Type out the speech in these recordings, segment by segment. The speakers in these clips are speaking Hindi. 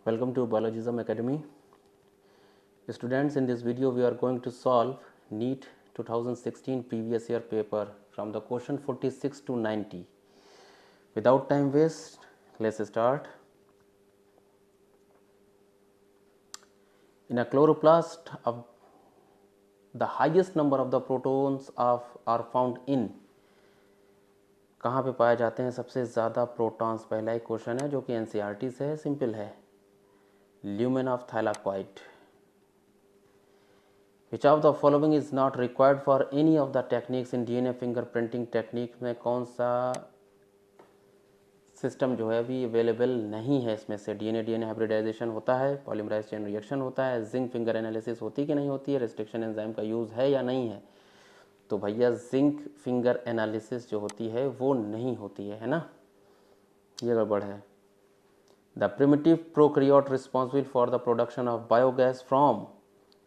Welcome to Biologism Academy. Students, in this video we are going to solve NEET 2016 previous year paper from the question 46 to 90. Without time waste, let's start. In a chloroplast, the highest number of the protons are found in. कहाँ पे पाए जाते हैं सबसे ज़्यादा प्रोटॉन्स? पहला एक क्वेश्चन है जो कि एनसीईआरटी से है, सिंपल है. Lumen of thylakoid. Which of the following is not required for any of the techniques in DNA fingerprinting technique? में कौन सा सिस्टम जो है अभी अवेलेबल नहीं है इसमें से? डीएनए हाइब्रिडाइजेशन होता है, पॉलीमराइज चेन रिएक्शन होता है, जिंक फिंगर एनालिसिस होती कि नहीं होती है, रेस्ट्रिक्शन एंजाइम का यूज़ है या नहीं है? तो भैया जिंक फिंगर एनालिसिस जो होती है वो नहीं होती है ना, ये गड़बड़ है. The primitive prokaryote responsible for the production of biogas from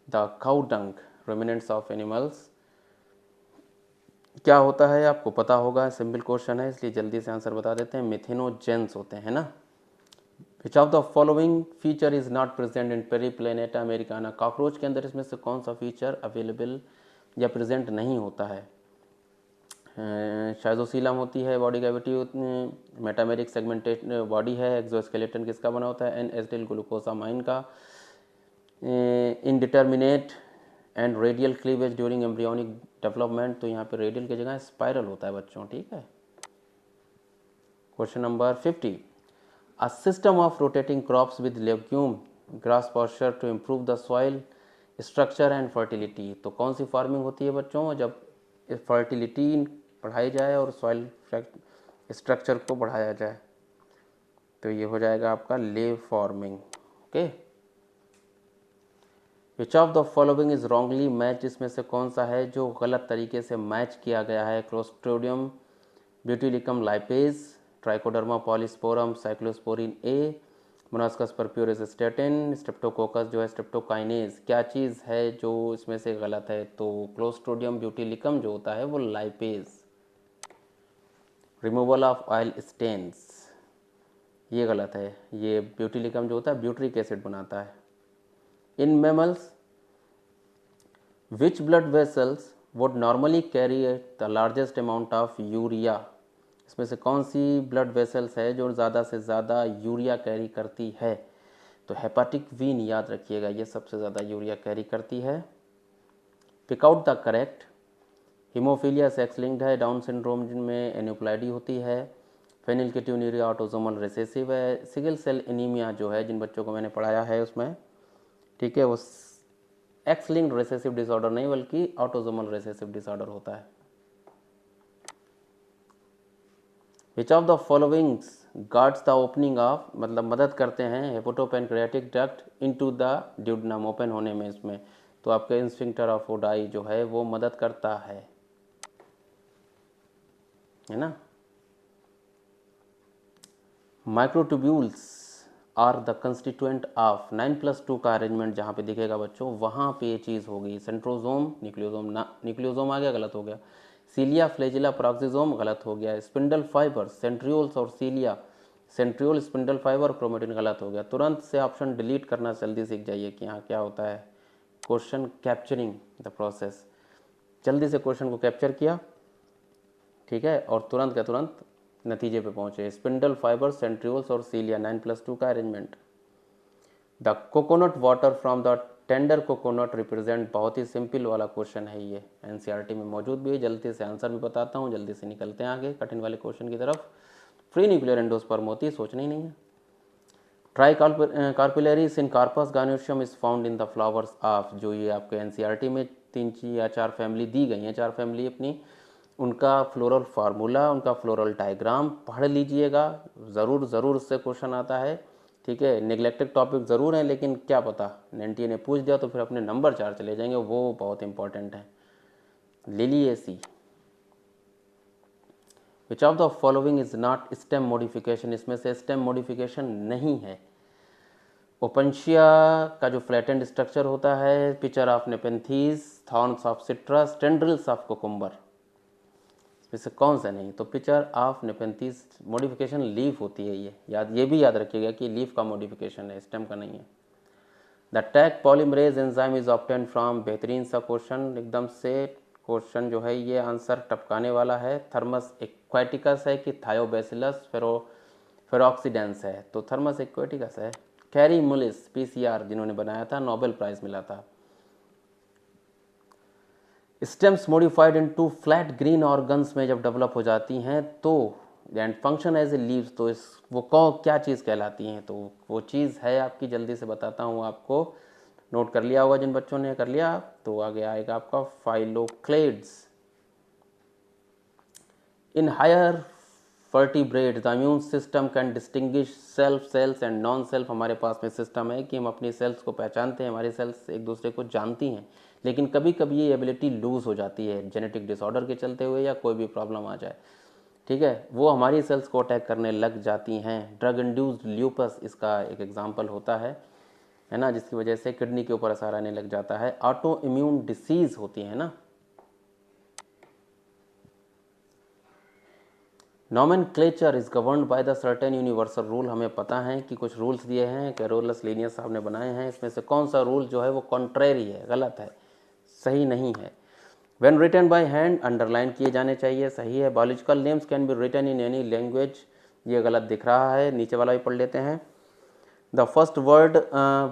the cow dung ruminants of animals. क्या होता है आपको पता होगा, सिंपल क्वेश्चन है इसलिए जल्दी से आंसर बता देते हैं. मिथेनोजेंस होते हैं ना. विच of the following feature is not present in Periplaneta Americana. Cockroach के अंदर इसमें से कौन सा फीचर अवेलेबल या प्रेजेंट नहीं होता है? शाइजोसीलम होती है, body cavity, metameric segmented body है, एक्सोस्केलेटन किसका बना होता है? एन एसिटिल ग्लूकोसामाइन का. Indeterminate and radial cleavage during embryonic development. तो यहाँ पे रेडियल की जगह स्पाइरल होता है बच्चों, ठीक है. Question number 50. A system of rotating crops with legume grass pasture to improve the soil structure and fertility. तो कौन सी फार्मिंग होती है बच्चों? जब फर्टिलिटी बढ़ाई जाए और सॉइल स्ट्रक्चर को बढ़ाया जाए, तो ये हो जाएगा आपका ley farming. Okay. Which of the following is wrongly match. इसमें से कौन सा है जो गलत तरीके से मैच किया गया है? Clostridium butylicum lipase, Trichoderma polysporum cyclosporin A, Monascus purpureus statin, Streptococcus जो है स्ट्रेप्टोकाइनेज. क्या चीज़ है जो इसमें से गलत है? तो क्लोस्ट्रिडियम ब्यूटिलिकम जो होता है वो lipase. Removal of oil stains, ये गलत है. ये ब्यूटिलिकम जो होता है ब्यूट्रिक एसिड बनाता है. In mammals which blood vessels would normally carry the largest amount of urea. इसमें से कौन सी ब्लड वेसल्स है जो ज़्यादा से ज़्यादा यूरिया कैरी करती है? तो हेपाटिक वीन, याद रखिएगा, ये सबसे ज़्यादा यूरिया कैरी करती है. Pick out the correct. Haemophilia sex linked है, डाउन सिंड्रोम में एन्यूप्लाइडी होती है, फेनिलकेटोन्यूरिया ऑटोसोमल रिसेसिव है, सिकल सेल एनीमिया जो है जिन बच्चों को मैंने पढ़ाया है उसमें, ठीक है, वो एक्स लिंक्ड रिसेसिव डिसऑर्डर नहीं बल्कि ऑटोसोमल रिसेसिव डिसऑर्डर होता है. Which of the followings guards the opening of, मतलब मदद करते हैं hepatopancreatic duct into the duodenum, open होने में इसमें. तो आपके इंस्फिंक्टर ऑफ ओडाई जो है वो मदद करता है ना. Microtubules are the constituent of 9+2 का अरेंजमेंट जहाँ पे दिखेगा बच्चों वहाँ पे ये चीज़ होगी. सेंट्रोजोम, न्यूक्लियोजोम ना, न्यूक्लियोजोम आ गया, गलत हो गया. सीलिया, फ्लैजिला, प्रोक्सिजोम, गलत हो गया. स्पिंडल फाइबर, सेंट्रियोल्स और सीलिया, सेंट्रियोल, स्पिंडल फाइबर, क्रोमेटिन, गलत हो गया. तुरंत से ऑप्शन डिलीट करना जल्दी सीख जाइए कि यहाँ क्या होता है. क्वेश्चन कैप्चरिंग द प्रोसेस, जल्दी से क्वेश्चन को कैप्चर किया, ठीक है, और तुरंत का तुरंत नतीजे पे पहुंचे. स्पिंडल फाइबर, सेंट्रियोल्स और सीलिया, 9+2 का arrangement. The coconut water from the tender coconut represent. बहुत ही सिंपल वाला क्वेश्चन है, ये एनसीईआरटी में मौजूद भी है. जल्दी से आंसर भी बताता हूँ, जल्दी से निकलते हैं आगे कठिन वाले क्वेश्चन की तरफ. फ्री न्यूक्लियर एंडोस्पर्म होती है, सोचना ही नहीं है. Tricarpellary in carpus gynoecium is found in the flowers of. जो ये आपके एनसीईआरटी में 3 या 4 फैमिली दी गई हैं, 4 फैमिली अपनी, उनका फ्लोरल फार्मूला, उनका फ्लोरल डायग्राम पढ़ लीजिएगा. ज़रूर उससे क्वेश्चन आता है, ठीक है. नेग्लेक्टेड टॉपिक ज़रूर है, लेकिन क्या पता एनटीए ने पूछ दिया तो फिर अपने नंबर 4 चले जाएंगे, वो बहुत इंपॉर्टेंट है. Liliaceae. Which of the following is not stem modification. इसमें से स्टेम मॉडिफिकेशन नहीं है. ओपेंशिया का जो फ्लैटेंड स्ट्रक्चर होता है, picture of Nepenthes, thorns of citrus, tendrils of cucumber. इससे कौन सा नहीं? तो picture of Nepenthes modification leaf होती है ये भी याद रखिएगा कि लीफ का मॉडिफिकेशन है, स्टेम का नहीं है। The tag polymerase enzyme is obtain from, बेहतरीन सा क्वेश्चन एकदम से, क्वेश्चन जो है ये आंसर टपकाने वाला है। थर्मस एक्वाटिकस है कि थायोबैसिलस फेरोक्सीडेंस है? तो थर्मस एक्वाटिकस है। कैरी मुलिस पीसीआर जिन्होंने बनाया था, नोबेल प्राइज मिला था। Stems modified into flat green organs में जब डेवलप हो जाती हैं तो and function as a leaves, तो इस वो क्या चीज़ कहलाती हैं? तो वो चीज़ है आपकी, जल्दी से बताता हूँ आपको, नोट कर लिया होगा जिन बच्चों ने कर लिया, तो आगे आएगा आपका phylloclades. In higher vertebrate the immune system can distinguish self cells and non self. हमारे पास में सिस्टम है कि हम अपनी सेल्स को पहचानते हैं, हमारी सेल्स एक दूसरे को जानती हैं, लेकिन कभी कभी ये एबिलिटी लूज़ हो जाती है जेनेटिक डिसऑर्डर के चलते हुए या कोई भी प्रॉब्लम आ जाए, ठीक है, वो हमारी सेल्स को अटैक करने लग जाती हैं। ड्रग इंड्यूस्ड ल्यूपस इसका एक एग्जाम्पल होता है ना, जिसकी वजह से किडनी के ऊपर असर आने लग जाता है। ऑटो इम्यून डिसीज़ होती है ना। Nomenclature is governed by the certain universal rule. हमें पता है कि कुछ रूल्स दिए हैं, कैरोलस लीनियस साहब ने बनाए हैं, इसमें से कौन सा रूल जो है वो कॉन्ट्रेरी है, गलत है, सही नहीं है। When written by hand underline किए जाने चाहिए, सही है। Biological names can be written in any language, ये गलत दिख रहा है, नीचे वाला भी पढ़ लेते हैं। The first word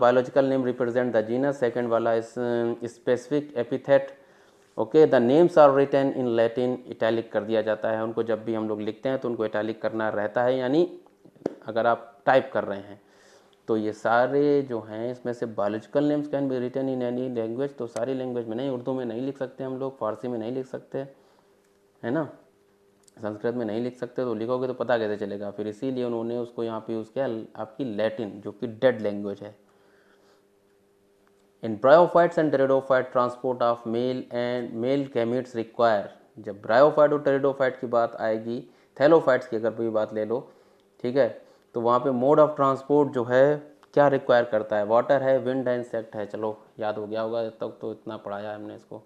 biological name represent the genus, second वाला इस specific epithet. Okay, the names are written in Latin, italic कर दिया जाता है उनको, जब भी हम लोग लिखते हैं तो उनको इटैलिक करना रहता है, यानी अगर आप टाइप कर रहे हैं तो ये सारे जो हैं इसमें से biological names can be written in any language, तो सारी लैंग्वेज में नहीं, उर्दू में नहीं लिख सकते हम लोग, फारसी में नहीं लिख सकते, है ना, संस्कृत में नहीं लिख सकते, तो लिखोगे तो पता कैसे चलेगा? फिर इसीलिए उन्होंने उसको यहाँ पे यूज़ किया आपकी लैटिन, जो कि डेड लैंग्वेज है। In bryophytes and pteridophyte transport of male gametes require, जब ब्रायोफाइट और टेरिडोफाइट की बात आएगी, थैलोफाइट्स की अगर भी बात ले लो, ठीक है, तो वहाँ पे मोड ऑफ ट्रांसपोर्ट जो है क्या रिक्वायर करता है? वाटर है, विंड है, इंसेक्ट है। चलो याद हो गया होगा, तब तो इतना पढ़ाया हमने इसको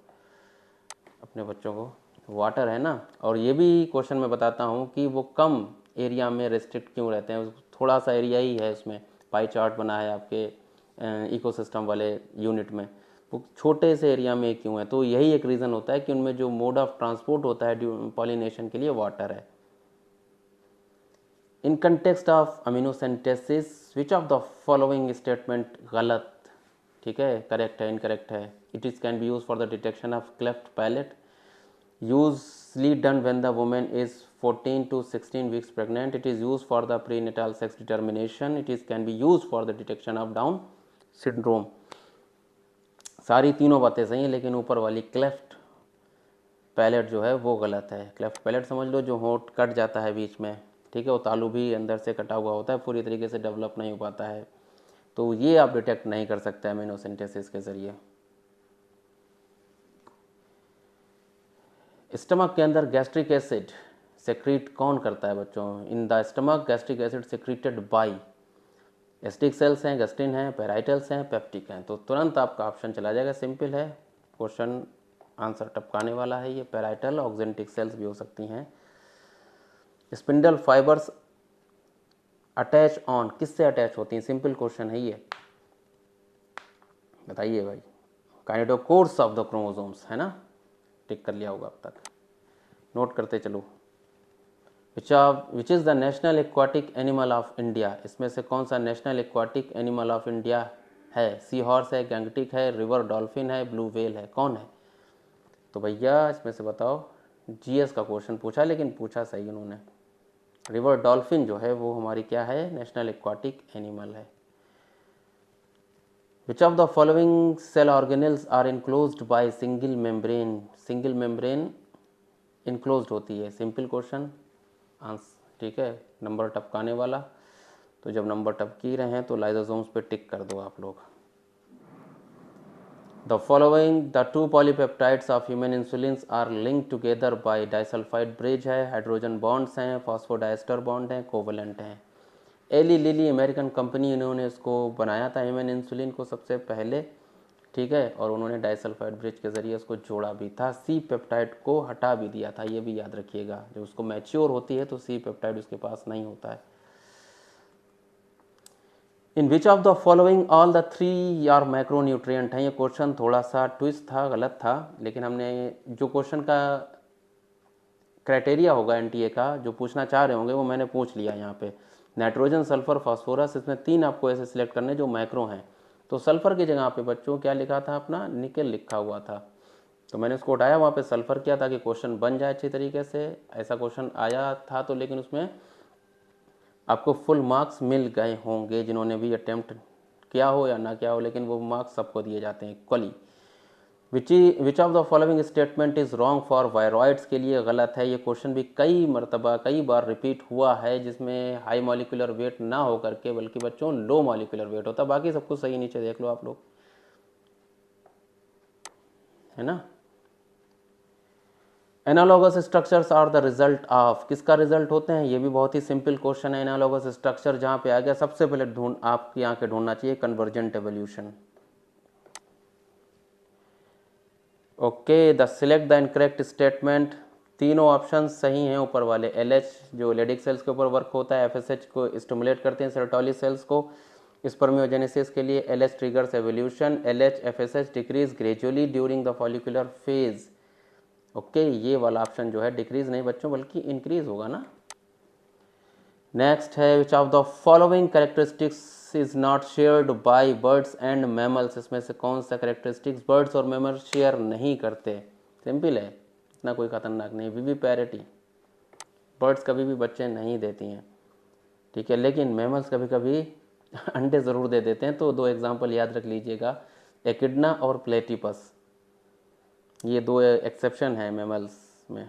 अपने बच्चों को, वाटर है ना। और ये भी क्वेश्चन मैं बताता हूँ कि वो कम एरिया में रेस्ट्रिक्ट क्यों रहते हैं, थोड़ा सा एरिया ही है उसमें, पाई चार्ट बना है आपके इकोसिस्टम वाले यूनिट में, वो छोटे से एरिया में क्यों है? तो यही एक रीज़न होता है कि उनमें जो मोड ऑफ ट्रांसपोर्ट होता है पॉलिनेशन के लिए, वाटर है। In context of amniocentesis which of the following statement गलत, ठीक है, करेक्ट है, इनकरेक्ट है? It is can be use for the detection of cleft palate, usually done when the woman is 14 to 16 weeks pregnant. It is used for the prenatal sex determination. It is can be used for the detection of Down syndrome. सारी तीनों बातें सही हैं, लेकिन ऊपर वाली क्लेफ्ट पैलेट जो है वो गलत है। क्लेफ्ट पैलेट समझ लो जो होंठ कट जाता है बीच में, ठीक है, वो तालू भी अंदर से कटा हुआ होता है, पूरी तरीके से डेवलप नहीं हो पाता है, तो ये आप डिटेक्ट नहीं कर सकते अमीनोसिंथेसिस के ज़रिए। स्टमक के अंदर गैस्ट्रिक एसिड सेक्रीट कौन करता है बच्चों? In the stomach gastric acid secreted by, gastric cells हैं, गैस्ट्रिन हैं, पेराइटल्स हैं, पेप्टिक हैं, तो तुरंत आपका ऑप्शन चला जाएगा, सिंपल है, क्वेश्चन आंसर टपकाने वाला है ये। पेराइटल ऑक्जेंटिक सेल्स भी हो सकती हैं। स्पिंडल फाइबर्स अटैच ऑन, किससे अटैच होती हैं? सिंपल क्वेश्चन है ये, बताइए भाई। काइनेटोकोर्स ऑफ द क्रोमोसोम्स, है ना, टिक कर लिया होगा अब तक, नोट करते चलो। Which is the national aquatic animal of India, इसमें से कौन सा national aquatic animal of India है? सी हॉर्स है, गैंगटिक है, रिवर डॉल्फिन है, ब्लू व्हेल है, कौन है? तो भैया इसमें से बताओ, जीएस का क्वेश्चन पूछा, लेकिन पूछा सही उन्होंने। रिवर डॉल्फिन जो है वो हमारी क्या है? नेशनल एक्वाटिक एनिमल है। Which of the following cell organelles are enclosed by single membrane, single membrane enclosed होती है, सिंपल क्वेश्चन आंसर, ठीक है, नंबर टपकाने वाला, तो जब नंबर टपकी रहे हैं तो लाइसोसोम्स पे टिक कर दो आप लोग। The following the two polypeptides of human insulins are link together by disulphide bridge है, हाइड्रोजन बॉन्ड्स हैं, फॉस्फोडाइस्टर बॉन्ड हैं, कोवलेंट हैं। एली लिली अमेरिकन कंपनी, इन्होंने इसको बनाया था ह्यूमन इंसुलिन को सबसे पहले, ठीक है, और उन्होंने डाइसल्फाइड ब्रिज के ज़रिए उसको जोड़ा भी था। सी पेप्टाइड को हटा भी दिया था, ये भी याद रखिएगा। जब उसको मैच्योर होती है तो सी पेप्टाइड उसके पास नहीं होता है। In which of the following all the three are macronutrient हैं। ये क्वेश्चन थोड़ा सा ट्विस्ट था, गलत था, लेकिन हमने जो क्वेश्चन का क्राइटेरिया होगा एनटीए का, जो पूछना चाह रहे होंगे, वो मैंने पूछ लिया यहाँ पे। नाइट्रोजन, सल्फर, फास्फोरस, इसमें 3 आपको ऐसे सिलेक्ट करने जो मैक्रो हैं। तो सल्फर की जगह पे बच्चों क्या लिखा था, अपना निकेल लिखा हुआ था, तो मैंने उसको उठाया, वहाँ पे सल्फर किया ताकि क्वेश्चन बन जाए अच्छी तरीके से। ऐसा क्वेश्चन आया था तो, लेकिन उसमें आपको फुल मार्क्स मिल गए होंगे जिन्होंने भी अटेम्प्ट किया हो या ना किया हो, लेकिन वो मार्क्स सबको दिए जाते हैं equally. Which of the following statement is wrong for viroids के लिए गलत है। ये क्वेश्चन भी कई बार रिपीट हुआ है, जिसमें हाई मॉलिक्यूलर वेट ना हो करके बल्कि बच्चों लो मॉलिक्यूलर वेट होता। बाकी सब कुछ सही, नीचे देख लो आप लोग, है ना। Analogous structures are the result of, किसका रिजल्ट होते हैं, ये भी बहुत ही सिंपल क्वेश्चन है। एनालॉगस स्ट्रक्चर जहाँ पे आ गया, सबसे पहले आपकी आंखें ढूंढना चाहिए convergent evolution. Okay, the select the incorrect statement. तीनों ऑप्शन सही हैं ऊपर वाले। LH जो लेडिक सेल्स के ऊपर वर्क होता है, FSH को स्टिमुलेट करते हैं सेरोटोली सेल्स को। स्पर्मियोजेनेसिस के लिए LH triggers evolution, LH FSH decrease gradually during the follicular phase. Okay, ये वाला ऑप्शन जो है डिक्रीज नहीं बच्चों बल्कि इंक्रीज होगा ना। नेक्स्ट है which of the following characteristics is not shared by birds and mammals. इसमें से कौन सा कैरेक्टरिस्टिक्स बर्ड्स और मैमल्स शेयर नहीं करते। सिंपल है, इतना कोई खतरनाक नहीं। विवी पैरिटी, बर्ड्स कभी भी बच्चे नहीं देती हैं, ठीक है, लेकिन मैमल्स कभी कभी अंडे ज़रूर दे देते हैं। तो 2 एग्जाम्पल याद रख लीजिएगा, एकिडना और प्लेटिपस, ये 2 एक्सेप्शन है मैमल्स में।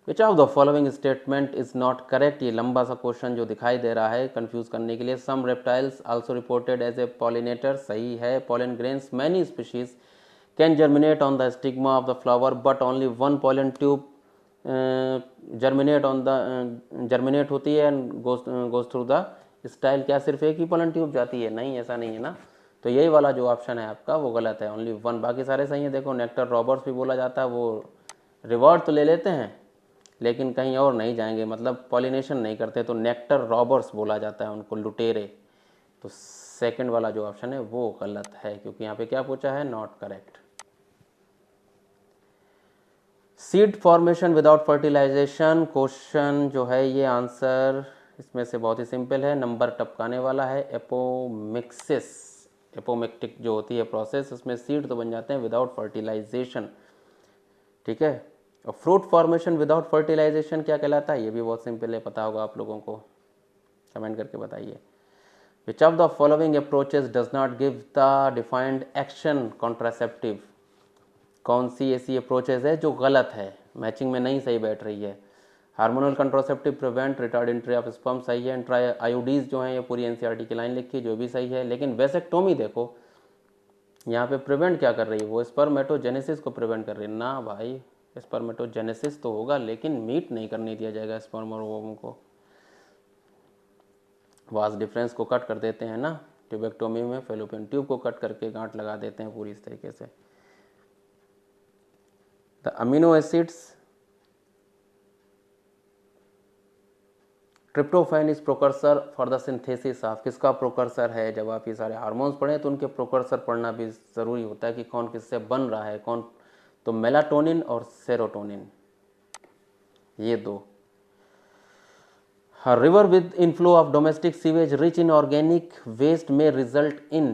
विच of the following statement is not correct. ये लंबा सा क्वेश्चन जो दिखाई दे रहा है कंफ्यूज करने के लिए। Some reptiles also reported as a pollinator, सही है। Pollen grains many species can germinate on the stigma of the flower but only one pollen tube germinate होती है and goes through the style. क्या सिर्फ एक ही पॉलन ट्यूब जाती है? नहीं, ऐसा नहीं है ना। तो यही वाला जो ऑप्शन है आपका वो गलत है, ओनली 1। बाकी सारे सही है। देखो, नेक्टर रॉबर्स भी बोला जाता है, वो रिवॉर्ड तो ले लेते हैं लेकिन कहीं और नहीं जाएंगे, मतलब पॉलिनेशन नहीं करते, तो नेक्टर रॉबर्स बोला जाता है उनको, लुटेरे। तो सेकंड वाला जो ऑप्शन है वो गलत है, क्योंकि यहाँ पे क्या पूछा है, not correct. Seed formation without fertilization question जो है, ये आंसर इसमें से बहुत ही सिंपल है, नंबर टपकाने वाला है। एपोमिक्सिस, एपोमेक्टिक जो होती है प्रोसेस, उसमें सीड तो बन जाते हैं विदाउट फर्टिलाइजेशन, ठीक है। और फ्रूट फॉर्मेशन विदाउट फर्टिलाइजेशन क्या कहलाता है, ये भी बहुत सिंपल है, पता होगा आप लोगों को, कमेंट करके बताइए। विच of the following approaches does not give the defined action contraceptive. कौन सी ऐसी अप्रोचेस है जो गलत है, मैचिंग में नहीं सही बैठ रही है। Hormonal contraceptive prevent retard entry of sperm, सही है। ट्राई आयोडीज जो है, ये पूरी एनसीईआरटी की लाइन लिखी, जो भी सही है। लेकिन वेसेक्टोमी देखो, यहाँ पे प्रिवेंट क्या कर रही है, वो स्पर्मेटोजेनेसिस को प्रिवेंट कर रही है ना भाई। स्पर्मेटोजेनेसिस तो होगा लेकिन मीट नहीं करने दिया जाएगा स्पर्म और ओवम को। वास डिफरेंस को कट कर देते हैं ना ट्यूबेक्टोमी में, फेलोपियन ट्यूब को कट करके गांठ लगा देते हैं पूरी इस तरीके से। The amino acids, tryptophan is precursor for the synthesis of, किसका प्रोकर्सर है। जब आप ये सारे हार्मोन्स पढ़ें तो उनके प्रोकर्सर पढ़ना भी ज़रूरी होता है कि कौन किससे बन रहा है, कौन। तो मेलाटोनिन और सेरोटोनिन, ये 2। River with inflow of domestic sewage rich in organic waste में रिजल्ट इन,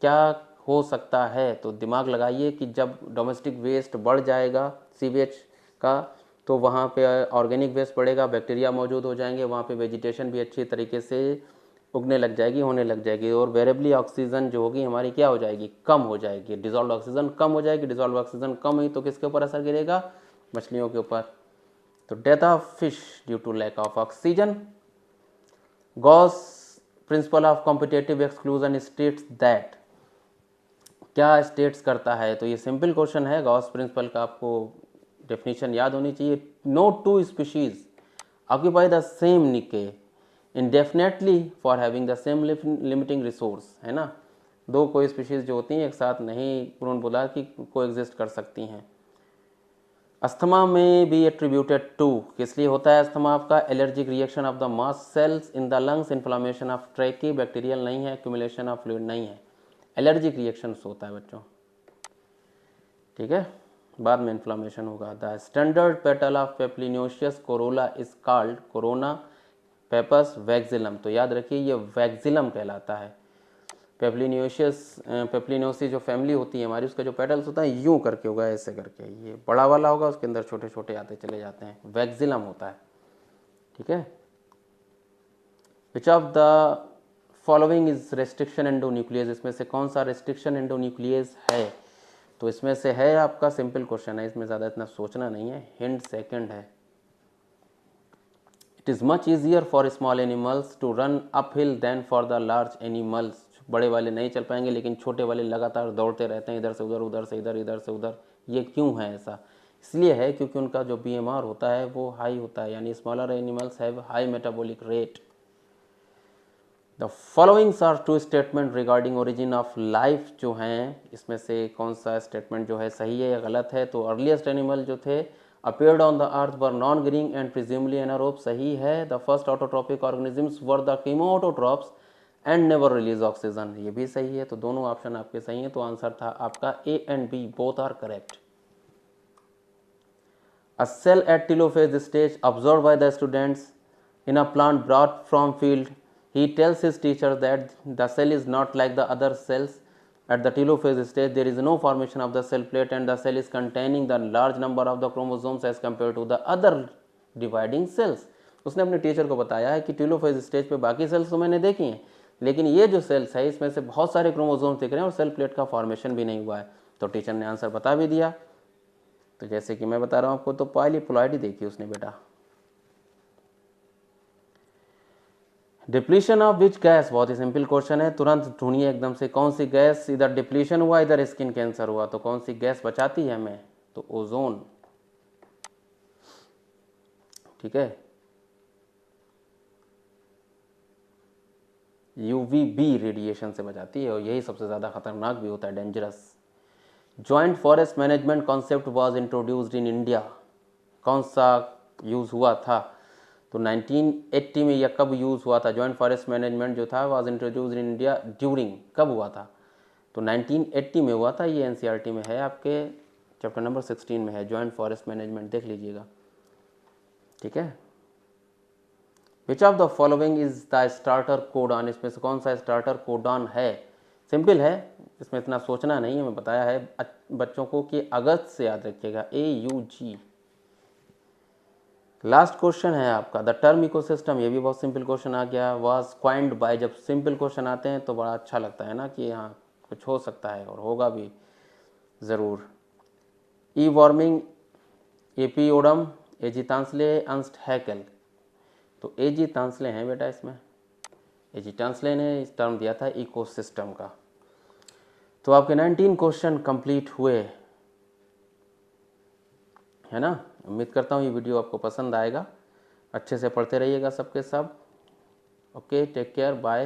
क्या हो सकता है। तो दिमाग लगाइए कि जब डोमेस्टिक वेस्ट बढ़ जाएगा सीवेज का, तो वहाँ पे ऑर्गेनिक वेस्ट बढ़ेगा, बैक्टीरिया मौजूद हो जाएंगे, वहाँ पे वेजिटेशन भी अच्छी तरीके से उगने लग जाएगी, होने लग जाएगी, और वेरिएबली ऑक्सीजन जो होगी हमारी क्या हो जाएगी, कम हो जाएगी। डिजॉल्व ऑक्सीजन कम हो जाएगी, डिजॉल्व ऑक्सीजन कम हुई तो किसके ऊपर असर गिरेगा, मछलियों के ऊपर। तो death of fish due to lack of oxygen. Gause principle of competitive exclusion states that, क्या स्टेट्स करता है। तो ये सिंपल क्वेश्चन है, गॉस प्रिंसिपल का आपको डेफिनेशन याद होनी चाहिए। No two species occupy the same niche indefinitely for having the same limiting resource, है ना। दो कोई स्पीशीज़ जो होती हैं एक साथ नहीं, उन्होंने बोला कि को एग्जिस्ट कर सकती हैं। अस्थमा में बी एट्रीब्यूटेड टू, किस लिए होता है अस्थमा आपका? Allergic reaction of the mast cells in the lungs, inflammation of trachea, bacterial नहीं है, एक्यूमुलेशन ऑफ फ्लूइड नहीं है, एलर्जिक रिएक्शन होता है बच्चों, ठीक है, बाद में इन्फ्लामेशन होगा। The standard petal of papilionaceous corolla is called corona pappus vexillum, तो याद रखिए ये वैक्सिलम कहलाता है। पेप्लिनोसी जो फैमिली होती है हमारी, उसका जो पेटल्स होता है यूं करके होगा, ऐसे करके, ये बड़ा वाला होगा, उसके अंदर छोटे छोटे आते चले जाते हैं, वैक्सिलम होता है, ठीक है। Which of the following is restriction endonuclease, इसमें से कौन सा रेस्ट्रिक्शन एंडोन्यूक्लियस है? तो इसमें से है आपका, सिंपल क्वेश्चन है, इसमें ज़्यादा इतना सोचना नहीं है, हिंट सेकंड है। It is much easier for small animals to run up hill than for the large animals, बड़े वाले नहीं चल पाएंगे लेकिन छोटे वाले लगातार दौड़ते रहते हैं, इधर से उधर, उधर से इधर, इधर से उधर। ये क्यों है ऐसा? इसलिए है क्योंकि उनका जो BMR होता है वो हाई होता है, यानी smaller animals have high metabolic rate. The followings are two statement regarding origin of life, जो हैं इसमें से कौन सा स्टेटमेंट जो है सही है या गलत है? तो अर्लीस्ट एनिमल जो थे appeared on the earth were non-green and presumably anaerobe, सही है। the first autotrophic organisms were the chemoautotrophs and never release oxygen, ये भी सही है। तो दोनों ऑप्शन आपके सही हैं, तो आंसर था आपका A and B, both are correct। A cell at telophase stage observed by the students in a plant brought from field, he tells his teacher that the cell is not like the other cells. At the telophase stage, there is no formation of the cell plate and the cell is containing the large number of the chromosomes as compared to the other dividing cells. उसने अपने टीचर को बताया है कि टेलोफेज स्टेज पे बाकी सेल्स तो मैंने देखी हैं, लेकिन ये जो सेल्स है इसमें से बहुत सारे क्रोमोसोम्स दिख रहे हैं और सेल प्लेट का फॉर्मेशन भी नहीं हुआ है। तो टीचर ने आंसर बता भी दिया। तो जैसे कि मैं बता रहा हूँ आपको, तो पॉलीप्लॉइडी देखी उसने बेटा। डिप्लीशन ऑफ विच गैस, बहुत ही सिंपल क्वेश्चन है, तुरंत ढूंढिए एकदम से, कौन सी गैस इधर डिप्लीशन हुआ इधर स्किन कैंसर हुआ, तो कौन सी गैस बचाती है हमें? तो ओजोन, ठीक है, UVB रेडिएशन से बचाती है और यही सबसे ज़्यादा खतरनाक भी होता है, dangerous. Joint forest management concept was introduced in India, कौन सा यूज़ हुआ था? तो 1980 में यह कब यूज़ हुआ था? जॉइंट फॉरेस्ट मैनेजमेंट जो था was introduced in India during, कब हुआ था? तो 1980 में हुआ था। ये NCERT में है, आपके चैप्टर नंबर 16 में है, जॉइंट फॉरेस्ट मैनेजमेंट, देख लीजिएगा, ठीक है। Which of the following is the starter codon, इसमें से कौन सा स्टार्टर कोडॉन है? सिंपल है, इसमें इतना सोचना नहीं है, मैं बताया है बच्चों को कि अगस्त से याद रखिएगा, AUG। लास्ट क्वेश्चन है आपका, द टर्म इकोसिस्टम, ये भी बहुत सिंपल क्वेश्चन आ गया, वाज क्वाइंड बाय। जब सिंपल क्वेश्चन आते हैं तो बड़ा अच्छा लगता है ना कि हाँ कुछ हो सकता है और होगा भी ज़रूर। ई वार्मिंग एपियोडम एजितांसले अंस्ट हैकल, तो एजी तांसले हैं बेटा इसमें, एजी तांसले ने इस टर्म दिया था इकोसिस्टम का। तो आपके 19 क्वेश्चन कंप्लीट हुए, है ना। उम्मीद करता हूँ ये वीडियो आपको पसंद आएगा, अच्छे से पढ़ते रहिएगा सबके सब। Okay, take care, bye.